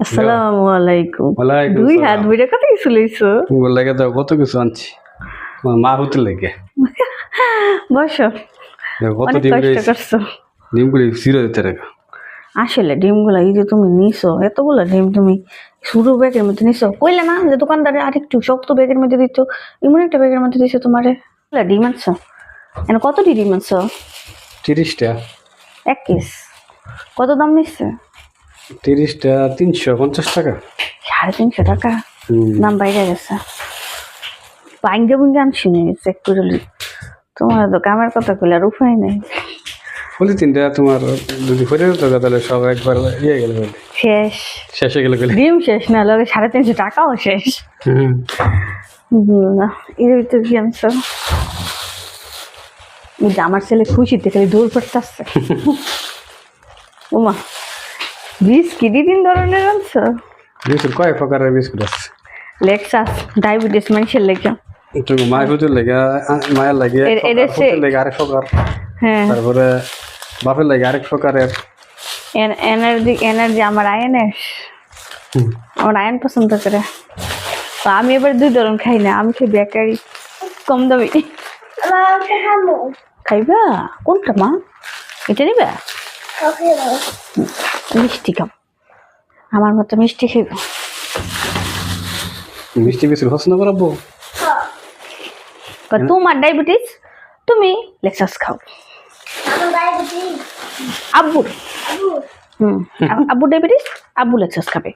আসসালামু আলাইকুম। ওয়ালাইকুম দুই হাত সালাম। ভরে কত কিছু লইছো। ওর লাগে তো কত কিছু আনছি আমার মা হতে লাগে বসো, কত অনেক ডিম কষ্ট রয়েছে করছো। ডিমগুলি ছিঁড়ে দিতে রেখা আসলে ডিমগুলা এই যে তুমি নিছো এতগুলা ডিম তুমি শুরু ব্যাগের মধ্যে নিছো, কইলে না যে দোকানদারে আরেকটু শক্ত ব্যাগের মধ্যে দিচ্ছ, এমন একটা ব্যাগের মধ্যে দিছো তোমারে। ডিম আনছো এনে কতটি ডিম আনছো? 30টা। এক পিস কত দাম নিচ্ছে? 30টা 350 টাকা। 350 টাকা হুম। দাম বাইরে গেছে। বাইঙ্গে বুঙ্গে আনছি নি চেক করে লি। তোমার তো কামের কথা কইলে আর উপায় নেই। পলিথিনটা তোমার যদি ফেরে দিত তাহলে সব একবার ইয়ে গেল বলে শেষ শেষে গেল বলে ডিম শেষ না লগে 350 টাকাও শেষ। না এর ভিতর কি আনছো? এই যে আমার ছেলে খুশিতে খালি দৌড় করতেছে। ওমা বিস্কিট 3 ধরনের আনছো? বিস্কুট কয়েক প্রকারের বিস্কুট আছে। লেক্সাস ডায়াবেটিস মানুষের লেগে, তুমি মায়ের হতে লেগে মায়ের লাগে লেগে আরেক প্রকার, হ্যাঁ তারপরে বাপের লাগে আরেক প্রকারের। এনার্জি এনার্জি আমার আয়নের, আমার আয়ন পছন্দ করে। তো আমি এবার 2 ধরন খাই না, আমি খাই বেকারি কম দামি। খাইবা কোনটা মা? এটা নিবা? মিষ্টি খাও, আমার মতো মিষ্টি খাইব। মিষ্টি বিস্কুট পছন্দ করাবো। তোমার ডায়াবেটিস, তুমি লেক্সাস খাও। আব্বুর আব্বু ডায়াবেটিস, আব্বু লেক্সাস খাবে।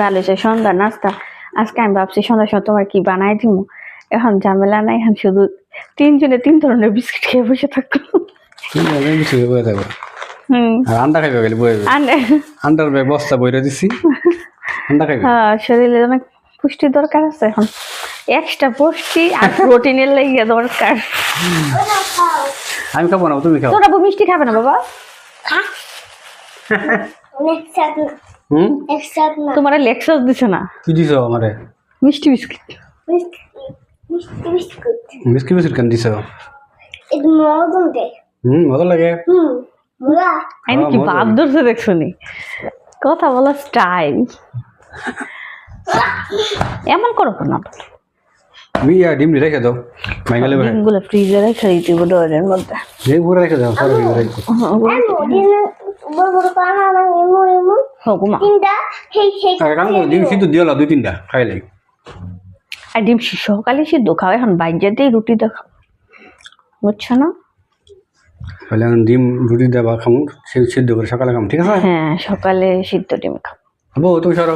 ভালো হয়েছে সন্ধ্যা নাস্তা। আজকে আমি ভাবছি সন্ধ্যার সময় তোমার কি বানাই দিব, এখন ঝামেলা নাই, এখন শুধু 3 জনে 3 ধরনের বিস্কিট খেয়ে বসে থাকবো। আন্ডা খাইবে গেলে বই আন্ডার ব্যাগ বস্তা বইরে দিছি আন্ডা খাইবে। হ্যাঁ শরীরে অনেক পুষ্টির দরকার আছে এখন, এক্সট্রা পুষ্টি আর প্রোটিনের লাগিয়ে দরকার। আমি খাবো না, তুমি খাও। তোরা মিষ্টি খাবে না বাবা? তোমার লেক্সাস দিছে না? কি দিছ আমারে? মিষ্টি বিস্কিট। মিষ্টি বিস্কুট কেন দিছ? মজা লাগে। আমি কি ভাব ধরছে দেখছো নি, কথা বলার স্টাইল এমন করো না। তুমি ডিম রেখে দাও, মাইগালে ভাই ডিমগুলো ফ্রিজে রেখে দিতে হবে ডোরের মধ্যে। ডিম পুরো রেখে দাও, সব রেখে দাও। ডিম সিদ্ধ দিও 2-3টা খাইলে। আর ডিম সকালে সিদ্ধ খাও, এখন বাইরে রুটি দাও খাও, বুঝছো না? তাহলে এখন ডিম রুটি দেবা খামু, সিদ্ধ করে সকালে খামু, ঠিক আছে? হ্যাঁ সকালে সিদ্ধ ডিম খাও। হবো তুমি সরো,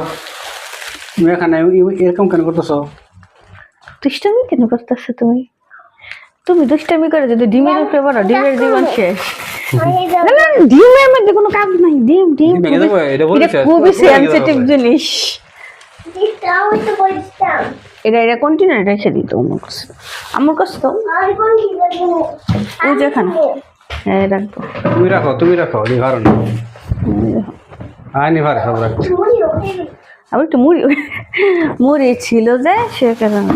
তুমি এখানে এরকম কেন করতেছো? দুষ্টামি কেন করতেছো তুমি? তুমি দুষ্টামি করে যদি ডিমের উপরে বলো, ডিমের জীবন শেষ। না না ডিমের মধ্যে কোনো কাজ নাই, ডিম ডিম খুবই সেনসিটিভ জিনিস। এটা কন্টিনিউ রেখে দিত আমার কাছে, আমার কাছে তো ওই যেখানে রাখবো। তুমি রাখো এই কারণ আইনি ভার সব রাখছি। আবার একটু মুড়ি মুড়ি ছিল যে সে কারণে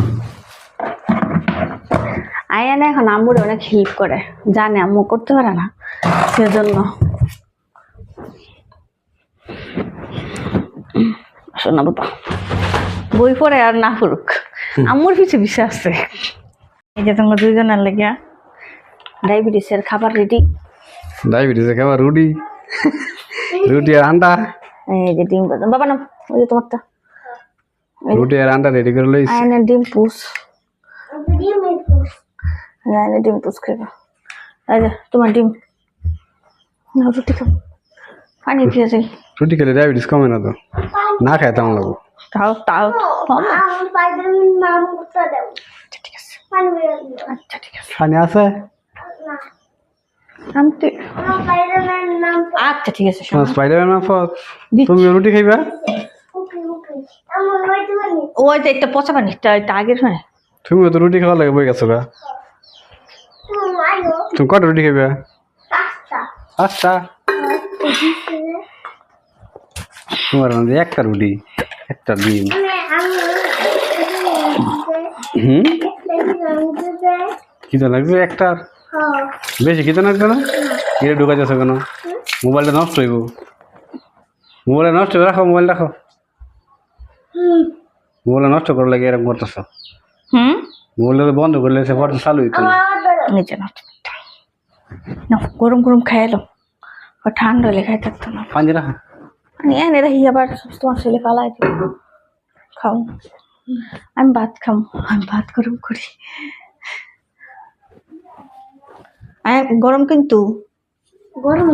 আয়ানা এখন আম্মুর অনেক হেল্প করে, জানে আম্মু করতে পারে না, সেজন্য। শোনা বাবা বই পড়ে আর না পড়ুক, আম্মুর পিছে পিছে আছে। এই যে তোমরা 2 জনের লেগে ডায়াবেটিসের খাবার রেডি। ডায়াবেটিসের খাবার রুটি রুটি আর আন্ডা। এই যে ডিম বাবা না, ওই যে তোমারটা রুটি আর আন্ডা রেডি করে লইছি। আয়না ডিম পুষ, আয়না ডিম পুষ খাইবা। এই যে তোমার ডিম না, রুটি খাও, পানি খেয়ে যাই। রুটি খেলে ডায়াবেটিস কমে না তো, না খায় তেমন লাগবো। তাও তাও ঠিক আছে, আচ্ছা ঠিক আছে। পানি আছে? আচ্ছা ঠিক আছে। স্পাইডারম্যান তুমি রুটি খাইবা? ওই তো একটা পচা পানি আগের হয়। তুমি তো রুটি খাওয়া লাগে বই গেছো গা। তুমি কটা রুটি খাইবা? 5টা। তোমার মধ্যে একটা রুটি একটা ডিম। খিদে লাগবে একটা, বেশি খিদে লাগবে না? এটা ঢুকা যাচ্ছে কেন? মোবাইলটা নষ্ট হইব। মোবাইল নষ্ট করে রাখো, মোবাইল রাখো। মোবাইল নষ্ট করে লাগে এরকম করতেছ। মোবাইল বন্ধ করলে সে পরে চালু হইতো না। নিচে না গরম গরম খাইলো ঠান্ডা হলে খাই থাকতো না। পাঞ্জি রাখো। এনে রাখি আবার তোমার ছেলে পালাই দিব। খাও, আমি ভাত খাবো, আমি ভাত গরম করি। গরম কিন্তু গরম